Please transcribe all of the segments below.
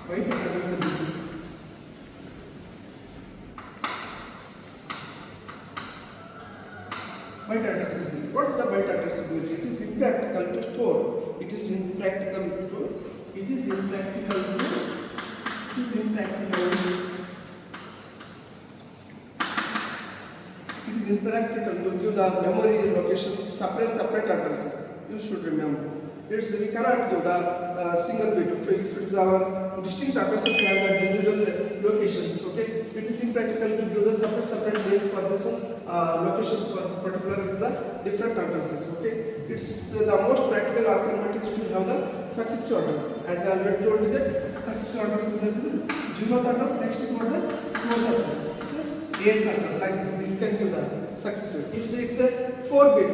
byte addressability. Byte addressability. What is the byte addressability? It is impractical to store. It is impractical to. It is impractical to. It is impractical to. It is impractical to give the memory locations separate addresses. You should remember. We cannot give the single bit. If it is our distinct addresses have the individual locations. Okay, it is impractical to give the separate names for this one locations for particular with the different addresses. Okay, it's the most practical assignment is to have the successive address. As I already told you that successive address is the 0th address. Next is what the 4th address. 8th address, like this, we can give the successive. If it's a 4-bit,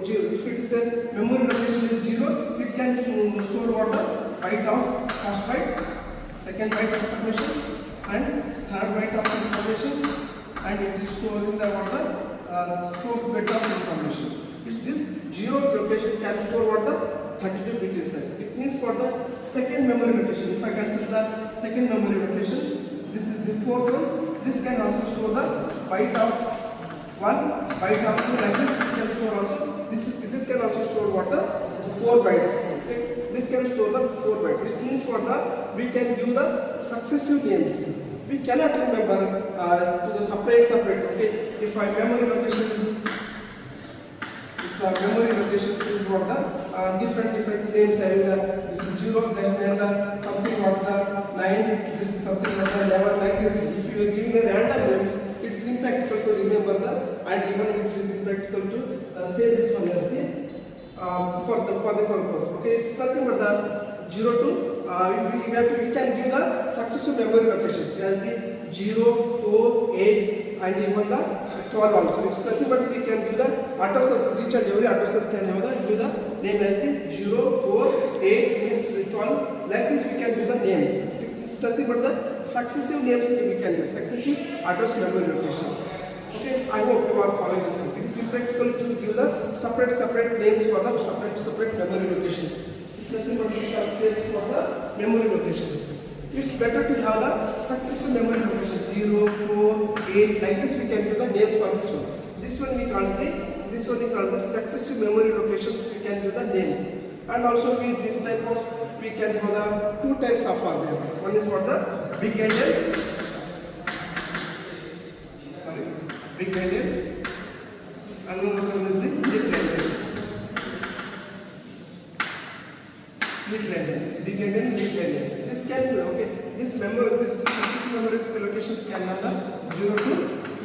0, if it is a memory location is 0, it can store what the byte of first byte, second byte of information, and third byte of information, and it is storing the what the 4th bit of information. This 0th location can store what the 32-bit size. It means for the second memory location. If I consider the second memory location, this is the 4th one. This can also store the byte of 1, byte of 2, like this can store also. This can also store what the 4 bytes. Okay? This can store the 4 bytes. It means for the we can give the successive names. We cannot remember to the separate. Okay, if my memory location is what the different names having the this is 0, then the something what the 9, this is something what the 11, like this. If you are giving the random names, it's impractical to remember that, and even it is impractical to say this one as the for the purpose. Okay, it's nothing but the 0 to we can give the successive memory locations as the 0, 4, 8, and even the 12 also. It's nothing but we can give the addresses. Each and every addresses can have the give the name as the 0, 4, 8, means 12. Like this we can give the names. It's nothing but the successive names we can use. Successive address memory locations. Okay, I hope you are following this one. It is impractical to give the separate names for the separate memory locations. It's nothing but we can say for the memory locations. It's better to have the successive memory location 0, 4, 8, like this we can give the names for this one. This one we call the successive memory locations. We can give the names, and also with this type of we can have the 2 types of hardware. One is what the big endian, another one is the little endian. Big endian. This can be okay. This successive memory locations can have the 0 to 2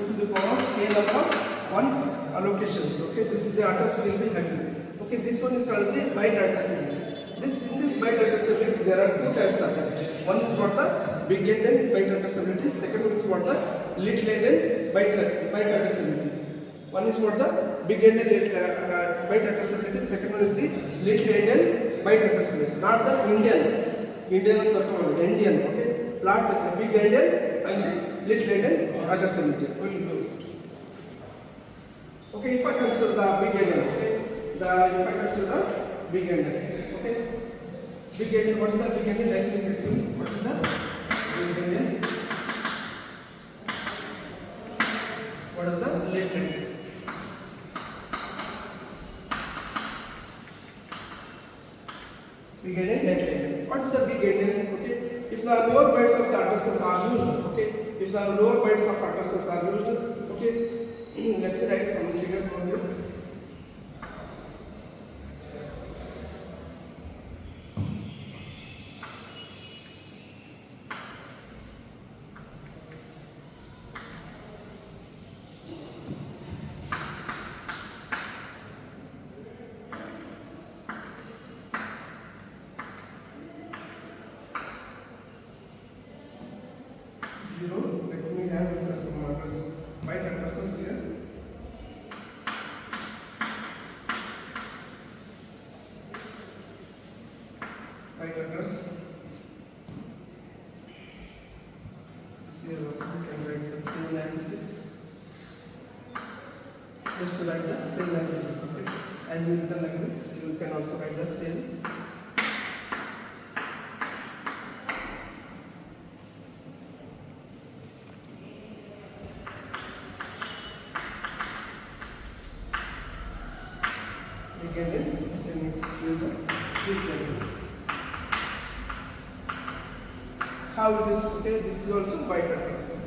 to the power of k number of 1 allocations. Okay, this is the address we will be having. Okay, this one is called the byte addressability. In this byte addressability, there are 2 types of that. One is what the big endian byte addressability. Second one is what the little endian byte addressability. One is what the big endian byte addressability. Second one is the little endian byte addressability. Not the Endian, okay. Not the big endian and the little endian addressability. Okay, if I consider the big endian, okay. If I consider the big endian, okay. Big endian, what is the big endian? Like what is the big endian? What is the little endian? Big endian, little endian. What is the big endian? Okay. If the lower bytes of the addresses are used, okay. If the lower bytes of addresses are used, okay. Let me write some figure for this. Let me have some address, byte addresses here. Byte address. Here also we can write the same as it is. Just to write the same as it is. Okay. As you written like this, you can also write the same. how it is. Okay, this is also byte address.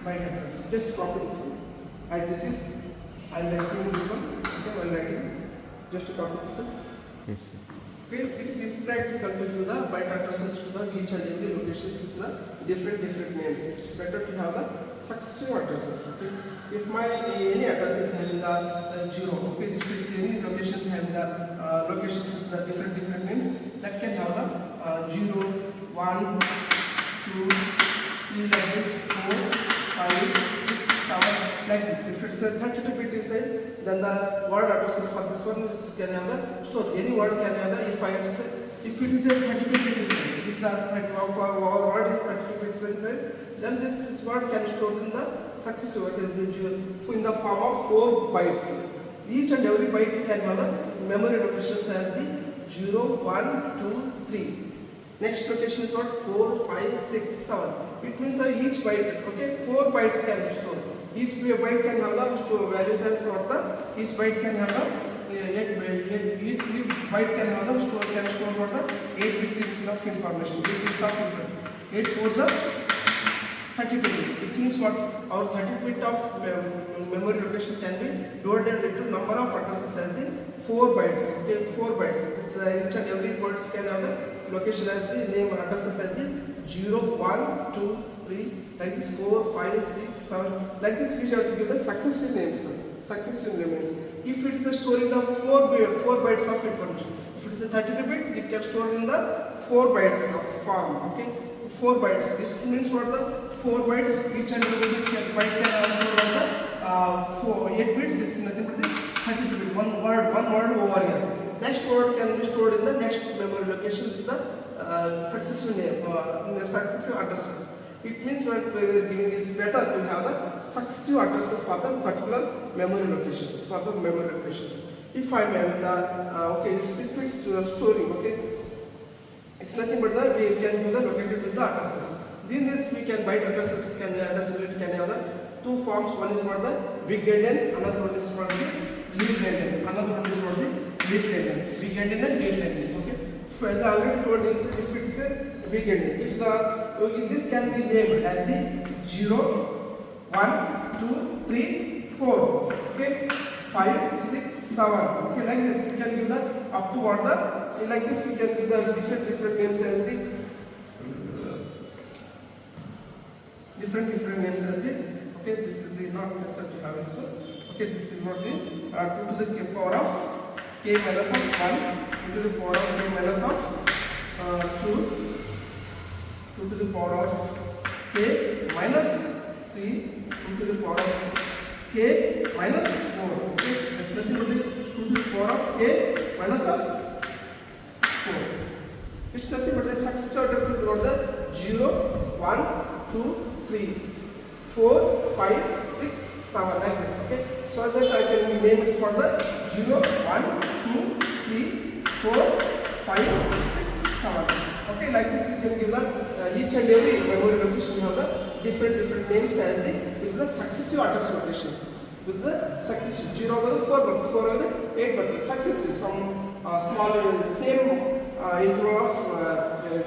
Byte address. Just copy this one as it is. I am writing this one. Okay, while writing, just copy this one. Yes, sir. Okay, it is impractical to do the byte addresses to the each and every locations with the different names. It's better to have the successive addresses. Okay, if my any address is having the 0, okay, if it is any locations having the locations with the different names, that can have the 0, 1, 2, 3 like this, 4, 5, 6, 7 like this. If it's a 32-bit size, then the word addresses for this one is can have the store. Any word can have the if it is a 32-bit size. If the word is 32-bit size, then this word can store in the successive word as in the form of 4 bytes. Each and every byte can have a memory locations as the 0, 1, 2, 3. Next location is what? 4, 5, 6, 7. It means each byte, okay, 4 bytes can be stored. Each byte can have the store values as what the each byte can have the each byte can have the store what the 8 bit of information, 8 bits of information. 8 4s are 32 bit. It means what our 32 bit of memory location can be divided into number of addresses as the 4 bytes. Okay, 4 bytes. Each and every words can have the location as the name addresses as the 0, 1, 2, 3, like this 4, 5, 6, 7, like this we have to give the successive names, successive names. If it is storing the 4 bytes of information, if it is a 32-bit, it can store in the 4 bytes of form, okay, 4 bytes. This means what the 4 bytes, each and every byte can also 8 bits, this is nothing but the 32-bit, one word over here. Next word can be stored in the next memory location with the successive name, successive addresses. It means what we are giving, it's better to have the successive addresses for the particular memory locations, for the memory location. If I am having the, okay, if it's storing, okay, it's nothing but the, we can do the located with the addresses. In this we can byte addresses, addressability can have the 2 forms. One is for the big endian, another one is for the little endian, another one is for the little endian, big endian and little endian. Okay, so as I already told you, if it is a big endian, if this can be labeled as the 0, 1, 2, 3, 4, okay, 5, 6, 7, okay, like this we can give the up to what the, like this we can give the different names as the different names as the, okay, this is the not necessary to have this one, okay, this is what the 2 to the power of k minus of 1, 2 to the power of k minus of 2, 2 to the power of k minus 3, 2 to the power of k minus 4, okay, this is nothing but the 2 to the power of k minus of 4. It's nothing but the successive addresses are the 0, 1, 2, 3, 4, 5, 6, 7 like this, okay. So that I can name it for the 0, 1, 2, 3, 4, 5, 6, 7. Okay, like this we can give the each and every memory location have the different names as the with the successive address locations. With the successive 0 over the 4 over 4 over the 8 over the successive some smaller same interval of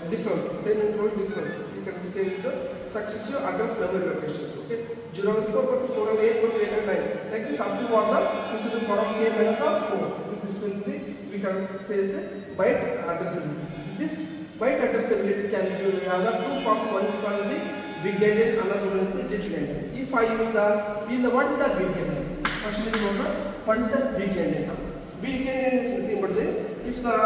difference, same interval difference. You can say the successive address memory locations. Okay, 0 over 4 over 4 over 8 over 8 and 9. Like this up to what the 2 to the power of k minus of 4. This will be we can say the byte addressability. This byte addressability can be have the 2 forms. One is called the big endian, another one is the little endian. If I use the what is the big endian? First we know what is the big endian. Big endian is nothing but if the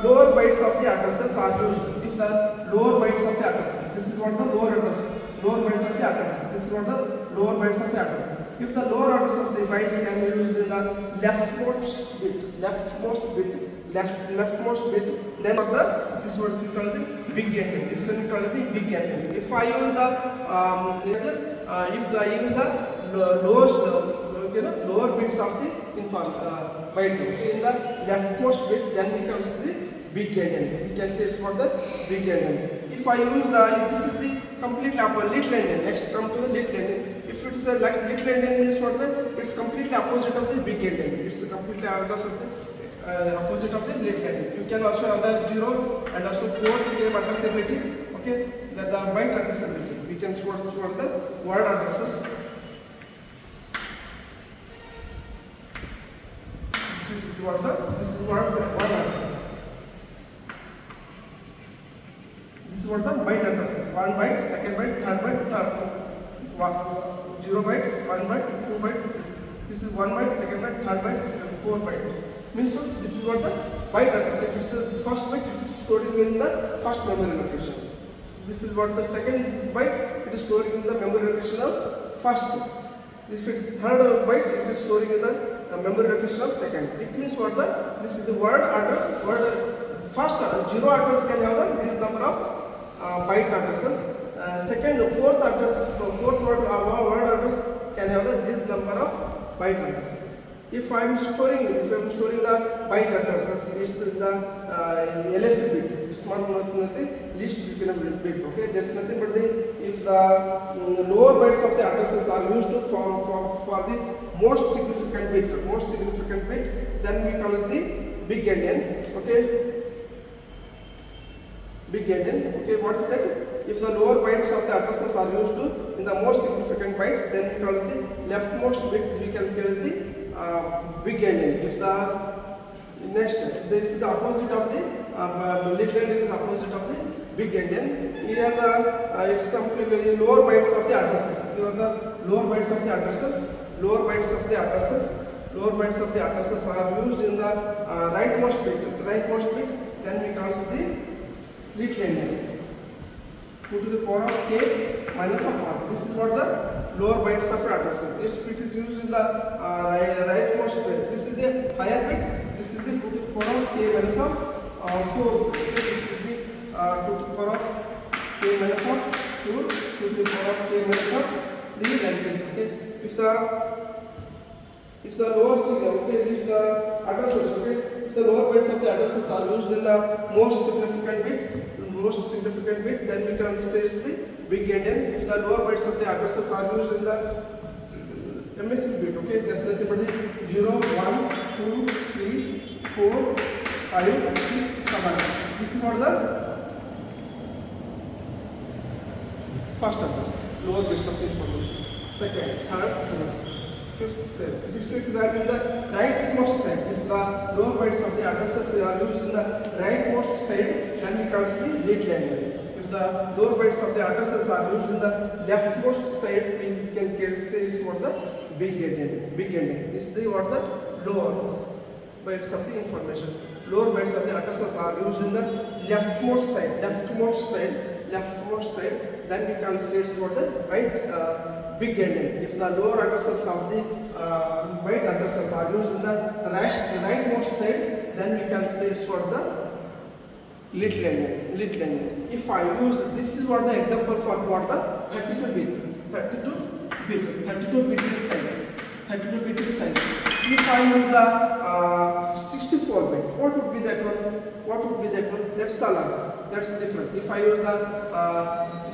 lower bytes of the addresses are used, if the lower bytes of the address, this is what the lower bytes of the address, this is what the lower bytes of the address. If the lower address of the bytes can be used in the leftmost bit, then this is what we call the big endian. This will be called the big endian. If I use the if I use the lowest lower bits of the byte in the leftmost bit, then becomes the big endian. You can say it's for the big endian. If I use this is the completely opposite little endian. Next come to the little endian. If it is a little endian means what it's completely opposite of the big endian. It's the completely address of the opposite of the late landing. You can also have the 0 and also 4 same addressability. Okay, that the byte addressability. We can store the word addresses. This is word address. This is what the byte addresses. 1 byte, second byte, third byte, third 0 bytes, 1 byte, 2 byte. This is 1 byte, second byte, third byte, 4 byte. Means what? This is what the byte address. If it's the first byte, it is storing in the first memory locations. This is what the second byte, it is storing in the memory location of first. If it is third byte, it is storing in the memory location of second. It means what the this is the word address. First 0 address can have this number of byte addresses. Fourth word address can have this number of byte addresses. If I am storing the byte addresses, it's in the LSB bit. It's not nothing least bit. Okay, there's nothing but if the lower bytes of the addresses are used for the most significant bit, then we call it the big endian. Okay. Big endian. Okay, what is that? If the lower bytes of the addresses are used in the most significant bytes, then we call it the leftmost bit. We calculate the big endian. If the next, this is the opposite of the little endian is opposite of the big endian. Here the it's simply lower bytes of the addresses. Here the lower bytes of the addresses. Lower bytes of the addresses are used in the rightmost bit. Then we call it the little endian. 2 to the power of k minus of 1. This is what the lower bytes of addresses. It is used in the rightmost bit. This is the higher bit. This is the 2 to the power of k minus of 4. Okay. This is the 2 to the power of k minus of 2, 2 to the power of k minus of 3 like this. Okay. If the lower signal, okay, if the addresses, okay, if the lower bytes of the addresses are used in the most significant bit, then we can say it's the big endian. If the lower bytes of the addresses are used in the MSB bit, okay, there's nothing but the 0, 1, 2, 3, 4, 5, 6, 7. This is what the first address, lower bits of the information. Second, third, fourth. Fifth, sixth. If it is in the rightmost side, if the lower bytes of the addresses are used in the rightmost side, then we call it the little endian. If the lower bytes of the addresses are used in the leftmost side, we can say is what the big endian. This is the what the lower bytes of the information. Lower bytes of the addresses are used in the leftmost side. Then we can say it's what the big endian. If the lower addresses of the byte addresses are used in the rightmost side, then we can say it's for the little endian. If I use this is what the example for what the 32 bit size. If I use the 64 bit, what would be that one? That's alarm. That's different. If I use the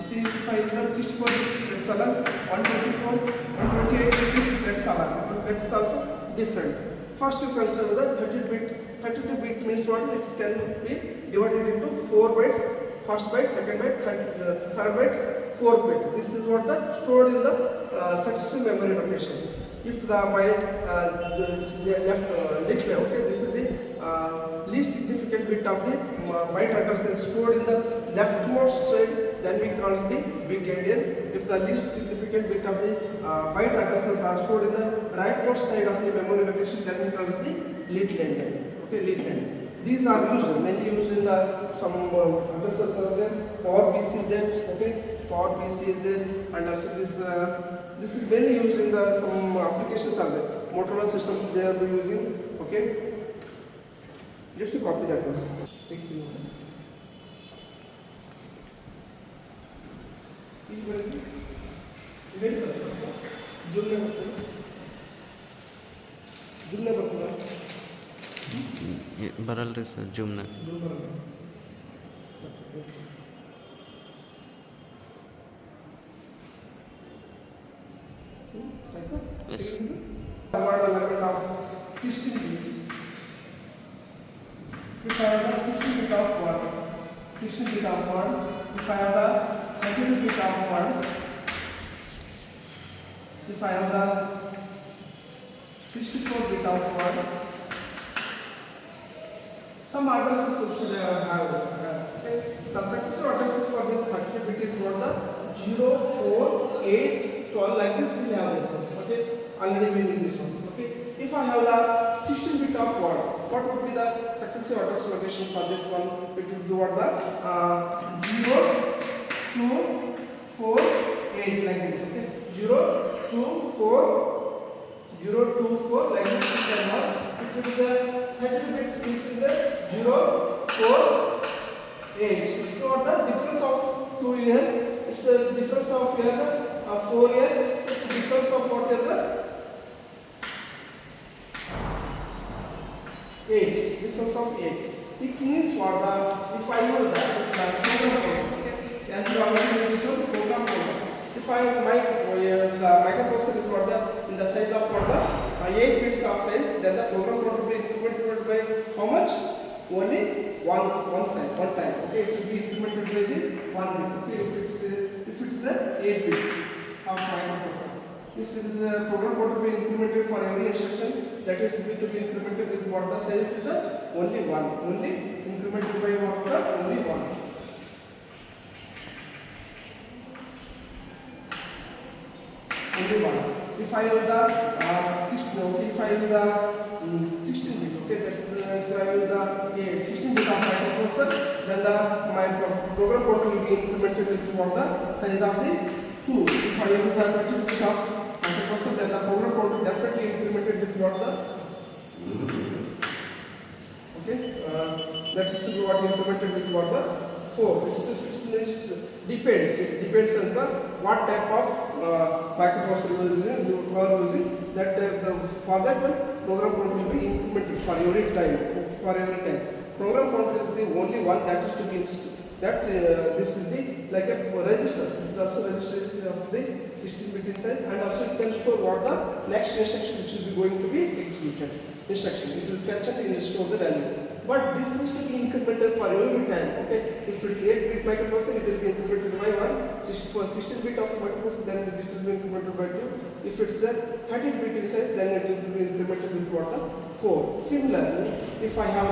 if I use the 64 bit, that's alarm. 124, 128 bit, that's alarm. That's also different. First, you consider the 32 bit means what? It can be divided into 4 bytes. First byte, second byte, third byte, fourth bit. This is what the stored in the successive memory locations. If the byte left little, okay, this is the least significant bit of the byte address is stored in the leftmost side, then we call it the big endian. If the least significant bit of the byte addresses are stored in the rightmost side of the memory location, then we call it the little endian. Okay, little endian. These are mainly used in the some addresses are there. Power PC is there. Okay, Power PC is there, and also this is mainly used in the some applications are there. Motorola systems they are using. Okay, just to copy that one. ಬರಲ್ರಿ sir ಜೂಮ್ನಾಗ Yes. 16 bits. if I have the 16 bit of word, 16 bit of word, if I have the 32 bit of word, if I have the 64 bit of word, some addresses should have. Okay. The successive addresses for this 32 bit is what the 0, 4, 8, 12 like this we have this one. Okay. Already we need this one. Okay. If I have the 16 bit of word, what would be the successive address location for this one? It would be what the 0, 2, 4, 8 like this. Okay. 0, 2, 4, 0, 2, 4 like this we can have. If it is a 32 bit, this is the 0, 4, 8. It's not the difference of 2 here. It's the difference of here 4 here. It's the difference of what here 8. Difference of 8. It means what if I use that, it's like program code. Okay. As you already know this one, program code. If I the microprocessor is what in the size of what 8 bits of size, then the program code will be incremented by how much? Only one time. Okay, it will be incremented by the 1 bit. Okay, if it is a 8 bits of microprocessor. If it is a program code will be incremented for every instruction, that is going to be incremented with what the size is the only 1. Only incremented by what the only 1. Only 1. If I use the 16, if I use the 16 bit, okay, that's if I use the 16 bit of microprocessor, then my program code will be incremented with what the size of the 2. If I use the 32 bit of microprocessor, then the program code will definitely incremented with what the that is to be what incremented with what the 4. It depends on the what type of microprocessor you are using. That for that one program code will be incremented for every time. Program code is the only one that is to be that this is the like a register. This is also register of the 16 bit inside, and also it can store what the next instruction which will be going to be executed. Instruction it will fetch and it will store the value. But this is to be incremented for every time. Okay, if it is 8 bit microprocessor, it will be incremented by 1. 16 bit of microprocessor, then it will be incremented by 2. If it is a 13 bit in size, then it will be incremented with what the 4. Similarly, if I have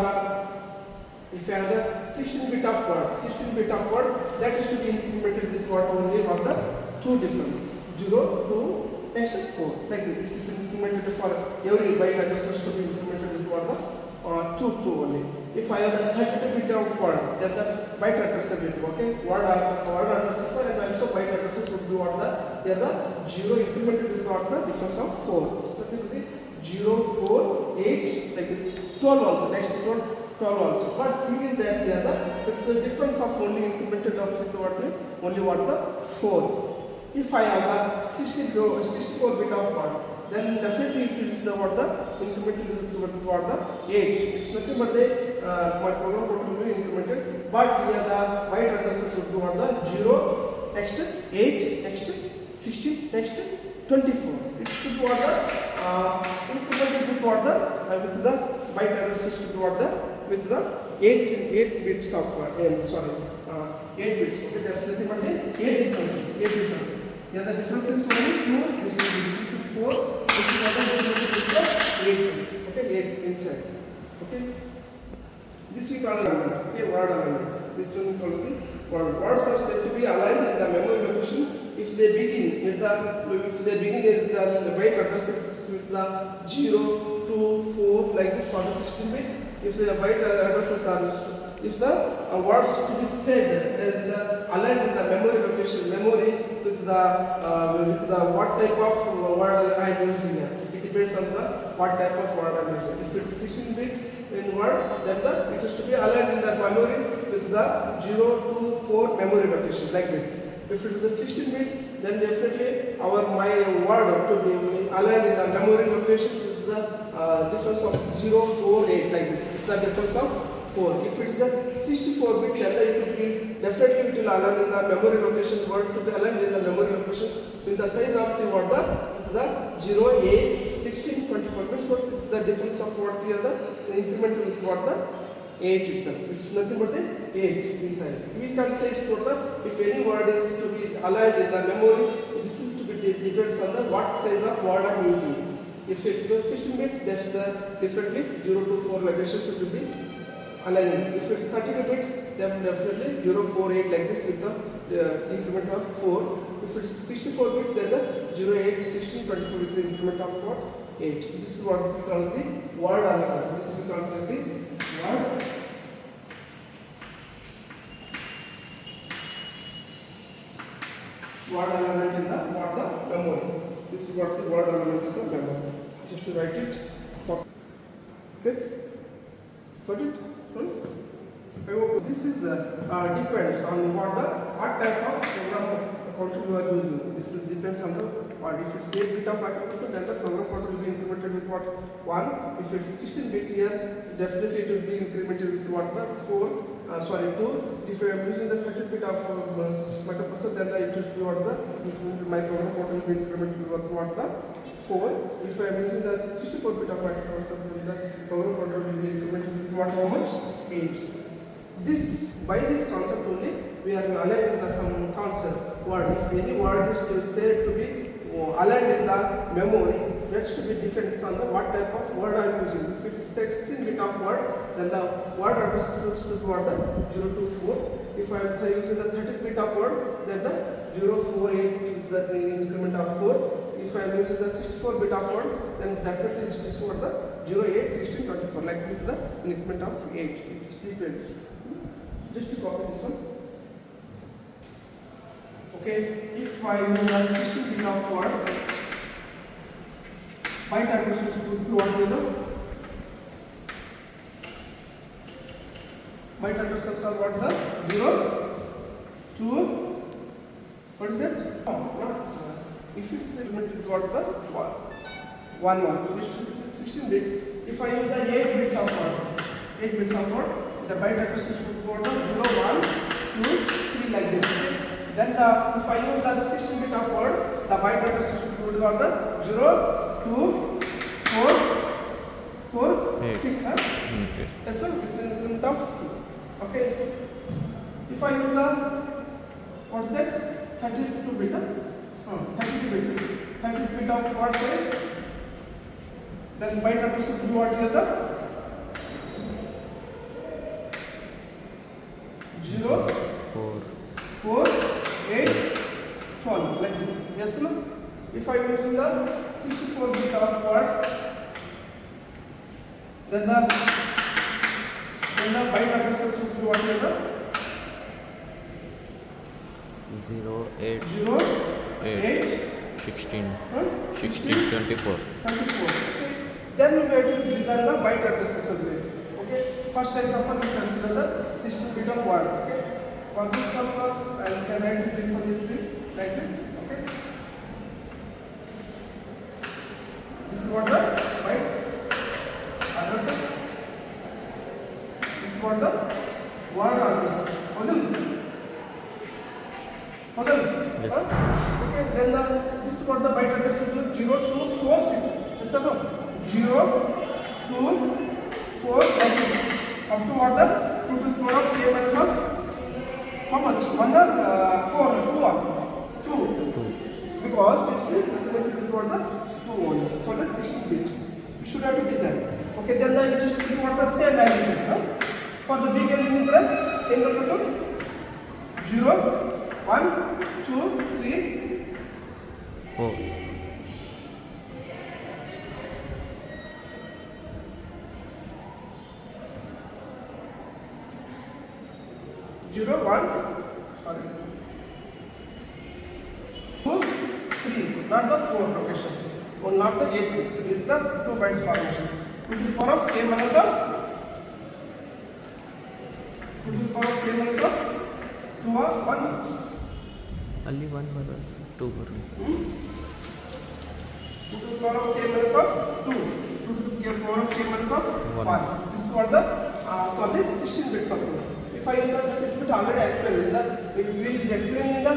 the 16 bit of word, that is to be incremented with what only what the 2 difference 0, 2, and 4 like this. It is incremented for every byte address to be incremented with what the 2 only. If I have the 32 bit of word, then the byte addressability. Okay, word addresses and also byte addresses would be what the 0 incremented with what the difference of 4. So that will be 0, 4, 8 like this. 12 also. Next is what 12 also. But thing is that it's the difference of only incremented of with what only what the 4. If I have a 64 bit of word, then definitely it is the what the incremented with what the 8. It's nothing but my program code will be incremented. But here the byte addresses would be what the 0, next 8, next 16, next 24. It should be what the incremented with what with the byte addresses to be what with the 8 bits of 8 bits. Okay, that's nothing but the 8 differences. Here the difference is only 2. This is the difference is 4. This is another difference with the 8 bits. Okay, 8 insides. Okay. This we call alignment. Okay, word alignment. This one we call the word. Words are said to be aligned in the memory location if they begin with the byte addresses with the 0, 2, 4 like this for the 16 bit. If the byte addresses are if the words to be said is aligned in the memory location, with the what type of word I am using here. It depends on the what type of word I am using. If it's 16 bit in word, then it is to be aligned in the memory with the 0, 2, 4 memory location like this. If it is a 16 bit, then definitely my word to be aligned in the memory location with the difference of 0, 4, 8 like this. The difference of 4. If it is a 64 bit, then it will be definitely it will align in the memory location. Word to be aligned in the memory location with the size of the word the 0, 8, 16, 24 means what the difference of what here the increment with what the 8 itself. It's nothing but the 8 in size. We can say it's what the, if any word is to be aligned in the memory, this is to be depends on the what size of word I am using. If it's a 16-bit, then the differently 0 to 4 locations should be aligned. If it's 32-bit, then definitely 0, 4, 8 like this with the increment of 4. If it is 64-bit, then the 0, 8, 16, 24 with the increment of 4, 8. This is what we call the word alignment. This we call as the word alignment in the memory. This is what the word alignment in the memory. Just to write it. Okay? Got it? I hope this is depends on what type of program counter you are using. This is depends on the or if it's 8 bit of microprocessor, then the program counter will be incremented with what 1. If it's 16 bit here, definitely it will be incremented with what the 2. If you are using the 30 bit of microprocessor, then it will be what my program counter will be incremented with what the 4. If I am using the 64 bit of microprocessor, then the program counter will be incremented with what how much 8. This by this concept only we are aligning the some concept word. If any word is to say to be aligned in the memory, that's to be depends on the what type of word I am using. If it is 16 bit of word, then the word addresses to what the 0 to 4. If I am using the 30 bit of word, then the 0, 4, 8 is the increment of 4. If I am using the 64 bit of word, then definitely it is what the 0, 8, 16, 24 like with the increment of 8. It depends. Just to copy this one. Okay, if I use a 16 bit of word, byte addresses would be what will the byte addresses are what the 0, 2, what is it? No, not if it is what the 1, which is 16 bit. If I use the 8 bits of word, the byte addresses would go to 0, 1, 2, 3 like this. Then if I use the 16 bit of word, the byte addresses would go to 0, 2, 4, 6. Yes, sir, with the increment of 2. Okay. If I use the what is that? 32 bit. 32 bit of word size. Then byte address would be what is the 0, 4, 8, 12 like this. Yes, no? If I use the 64 bit of word, then the byte addresses would be what is the 0, 8, 8, 16, 16, 24. Okay. Then we have to design the byte addresses only. Okay. First example, we consider the 16 bit of word. Okay. For this purpose, I can write this on this thing like this. Okay. This is what the byte addresses. This is what the word address. Yes. Okay. Then this is what the byte address is 0, 2, 4, 6. Yes or no? 0, 2, 4 like this. Up to what the 2 to the power of k minus of how much? 1 or 4? 2. Because it's implemented toward the 2 only. For the 16 bit. You should have to design. Okay, then it is to what the same as it is. No? For the big element, in the 0, 1, 2, 3, 4. 0, 1, sorry, 2, 3, not the 4 locations, or not the 8 bits, with the 2 bytes formation. 2 to the power of k minus of 2 to the power of k minus of 2 or 1. Only 1 button, 2 button. 2 to the power of k minus of 2. 2 to the power of k minus of 1. This is what the for the 16-bit purpose. If I use a 32-bit already explained, we will explain in the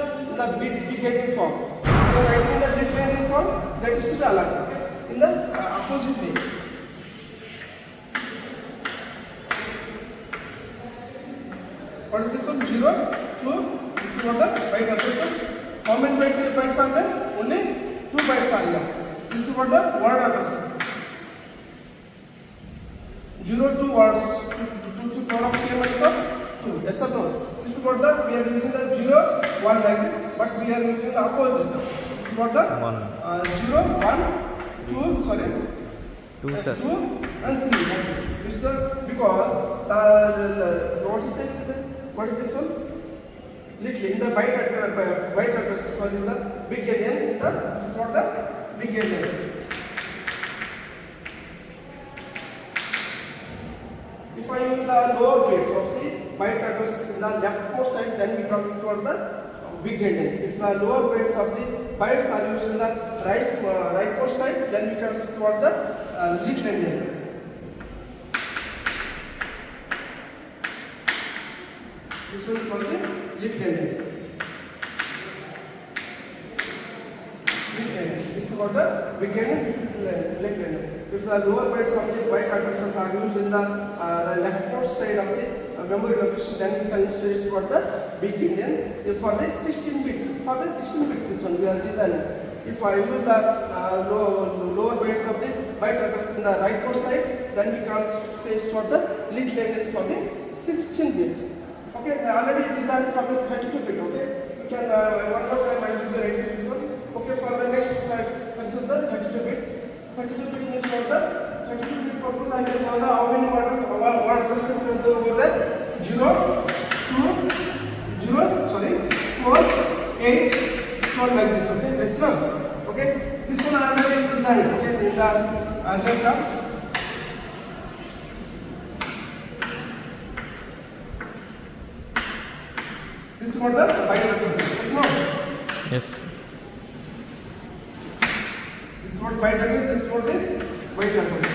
bit decaying form. If you are writing in the decaying form, that is to be aligned. Okay? In the opposite way. What is this one? 0, 2. This is what the byte addresses. How many bytes are there? Only 2 bytes are here. This is what the word address. 0 2 words to the power of k minus of 2. Yes or no? This is what the we are using the 0 1 like this, but we are using the opposite. This is what the 0 1 2 sorry 2 yes, sir. 2 and 3 like this. This is because the what is that? What is this one? Little in the byte address for in the big endian. This is what the big endian. If I use the lower bits of the byte addresses in the leftmost side, then we come toward the big endian. If the lower bits of the bytes are used in the rightmost side, then we come toward the little endian. This one is called the little endian. This is called the big endian. This is little endian. If the lower bytes of the byte addresses are used in the leftmost side of the memory location, then we can use for the big endian. If for the 16-bit, this one we are designing. If I use the lower bytes of the byte address in the rightmost side, then we can say for the little endian for the 16-bit. Okay, I already designed for the 32-bit. Okay, you can one more time I will be writing this one. Okay, for the next consider the 32-bit. 32-bit means for the 32-bit purpose I can have the how many word addresses over there? 0, 2, 0, sorry, 4, 8, 12 like this. Okay, this one. Okay, this one I already designed. Okay, in the earlier class. This is for the byte addresses. Yes, no? Yes. This is what byte address. This is for the byte address.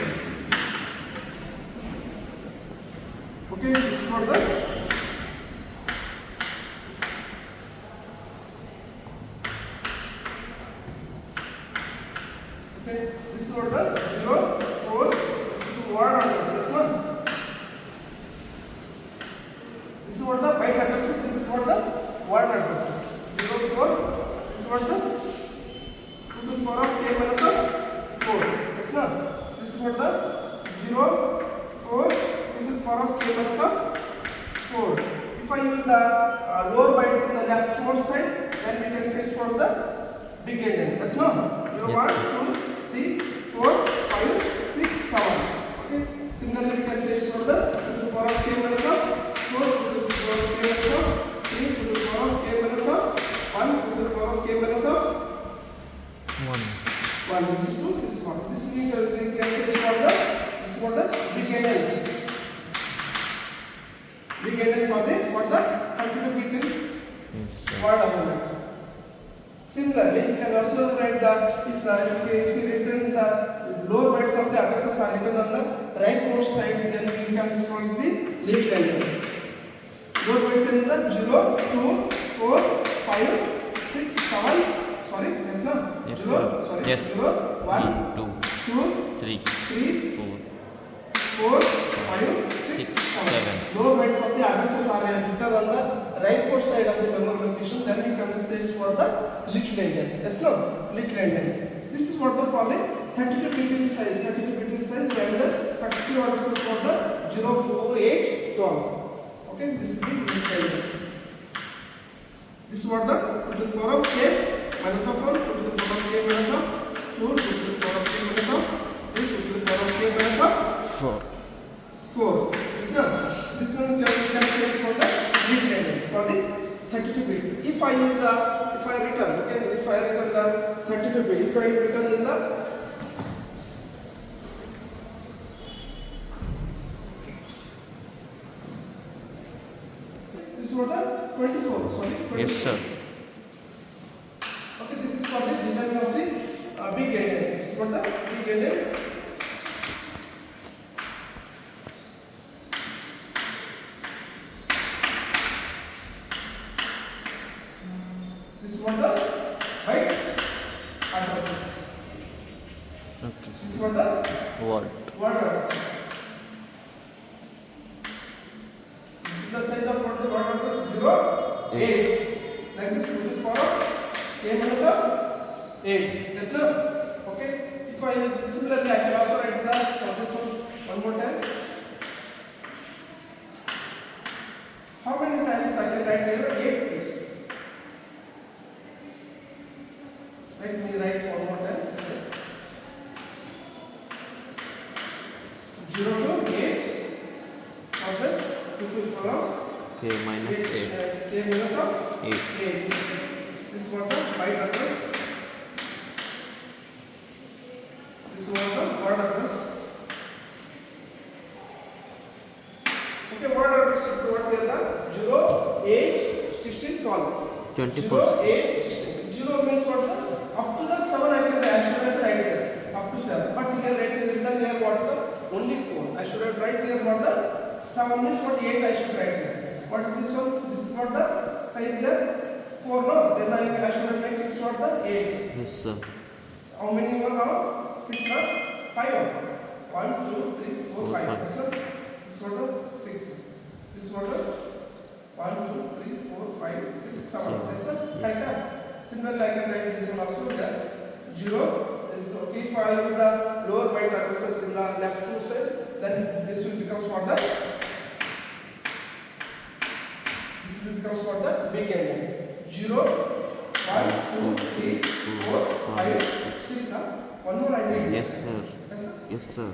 Okay, this is for the okay. This is for the 0, 4. This is the word address. Yes, no? This is what the byte addresses. This is what the word addresses. 0, 4. This is what the 2 to the power of k minus of 4. Yes, no? This is what the 0, 4 to the power of k minus of 4. If I use the lower bytes in the leftmost side, then we can search for the big endian. Yes, no? 0, Yes. 1, 2, 3, 4, 5, 6, 7. Okay. Similarly, we can search for the 2 to the power of k minus of 4 to the power of k minus of 3 to the power of k minus of 1 to the power of k minus of 1. 1. This is 2, this is 1. This we can search for the this is for the big endian. Big endian for the what the 32-bit Yes, sir. word element. Similarly, you can also write the if you return the lower bytes of the addresses are written on the rightmost side, then you can choose the little endian. Lower bytes in the 0, 2, 4, 5, 6, 7. Sorry, yes, no? Yes, 0, sir. sorry, Yes. 0, 1, 2, 2, 3, 3, 4, 4, 5, 6, 6, 7. 7. Lower bytes of the addresses are written on the rightmost side of the memory location. Then we can search for the little endian. Yes, no? Little endian. This is what the following 32-bit in size. 32-bit in size. We have the successive addresses for the 0, 4, 8, 12. Okay, this is the little endian. This is what the 2 to the power of k minus of 1, 2 to the power of k minus of 2, 2 to the power of k minus of 3, 2 to the power of k minus of 4. 4. Yes, no? This one we can search for the little endian for the 32-bit. If I return the 32-bit, if I return in the this is for the 24. Sorry, 24. Yes, sir. Okay, this is for the design of the big endian. This is for the big endian. This is for the byte addresses. Okay. This is for the Word. word addresses. This is the size of what the word minus of 8. Yes, no? Okay. If I similarly I can also write the for this one more time. How many times I can write here? 8 please. Let me write one more time. 0 to 8 of this 2 to the power of K minus 8. K minus of 8. 8. This is what the byte address. This is what the word address. Okay, word address is what we have 0, 8, 16, 12. 24. 0, 8, 16. 0 means what the up to the 7 I can write. I should have write here up to 7. But here written here what the only 4. I should have write here what the 7 means what 8 I should write here. What is this one? This is what the size here 4 no. Then I should have made it what the 8. Yes, sir. How many more now? 6 now? 5 1, 2, 3, 4, 5. Yes, sir. This is what the 6. This is what the 1, 2, 3, 4, 5, 6, 7. Yes, sir. Right now. Similarly, I can write this one also there. 0 is okay. If I use the lower byte addresses in the left hand side, then this will become what the becomes what the big ending. 0, 1, 2, 3, 4, 5, 6. One more I need. Yes, sir. Yes, sir. Yes, sir.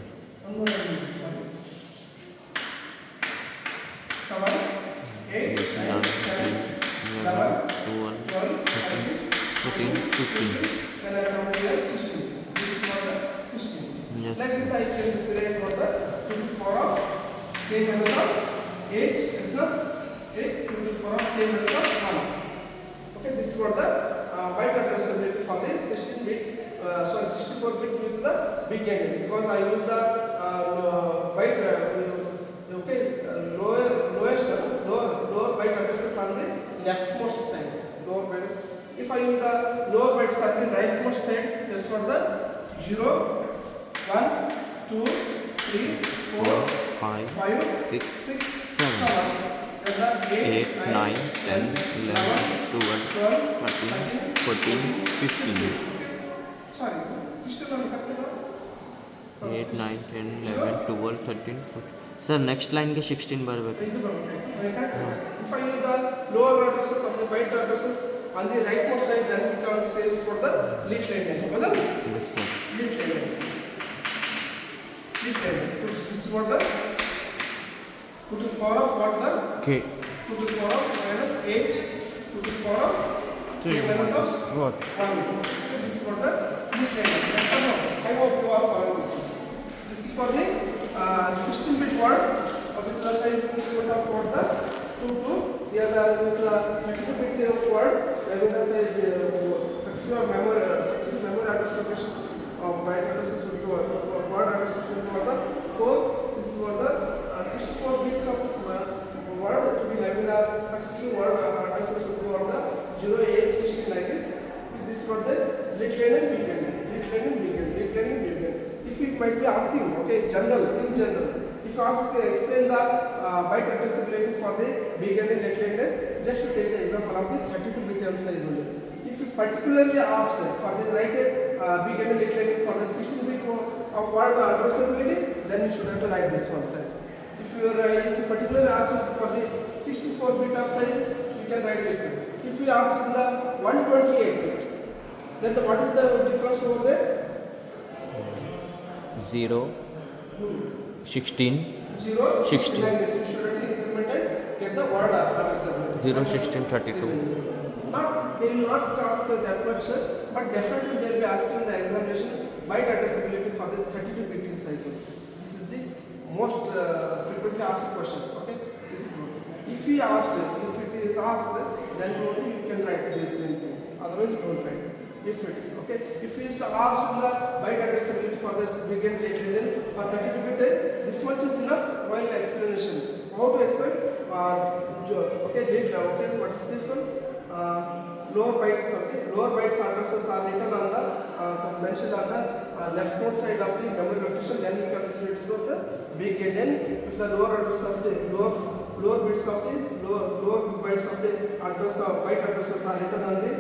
One more I need. Sorry. 7, 8, 9, 10, 11, 12, 13, 14, 15. Then I come to 16. This is what the 16. Yes. Like this I can create for the 2 to the power of k minus of 8. Yes, no? 8 to the power of k minus of 1. Okay, this is what the byte addressability for the 64-bit with the big ending, because I use the byte lower byte addresses on the leftmost side. Lower byte. If I use the lower bytes on the rightmost side, that's for the 0, 1, 2, 3, 4, 5, 6, 7. Then the 8, 9, 10, 11, 12, 13, 14, 15. Sorry, 16 on 8, 9, 10, 11, 12, 13, 14. Sir, next line के 16 बार बैठे. If I use the lower addresses of the byte addresses on the rightmost side, then we can say for the lead line. Yes, sir. Lead line. This is what the 2 to the power of what the K. 2 to the power of minus 8 to the power of k minus of What? 1. Okay, this is for the lead line. Yes or no? I hope you are following this one. This is for the 16-bit word with the size increment of what the 2 to here with the 32-bit word with the size successive memory address locations of byte addresses with the word addresses with the 4. This is for the 64-bit of word to be having a successive word addresses with the 0, 8, 16 like this. This is for the lead line and big end. If you might be asking, okay, in general, if you ask explain the byte addressability for the big end and lead line, just to take the example of the 32-bit size only. If you particularly ask for the right big end and lead line for the 16-bit of word addressability, then you should have to write this one size. If you particularly ask for the 64-bit of size, you can write this. If you ask in the 128-bit, then what is the difference over there? 0, 16, 0, 16. Like this, you should have implemented, get the word addressability. 0, 16, 32. They will not ask that much, but definitely they will be asking the examination byte addressability for the 32-bit in size. This is the most frequently asked question. Okay, this is one. If it is asked, then only you can write these many things. Otherwise, don't write. If it is okay, if it is asked the byte addressability for this big and late region for 32-bit, this much is enough while explanation. How to explain? Okay, what is this one? Lower bytes. Okay, lower bytes addresses are written on the mentioned on the leftmost side of the memory location. Then you can switch to the big Endian. If the lower address of the lower bits of the lower bytes of the address of byte addresses are written on the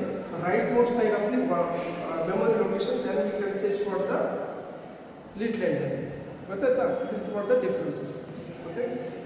rightmost side of the memory location, then we can search for the little endian. This is what the differences. Okay.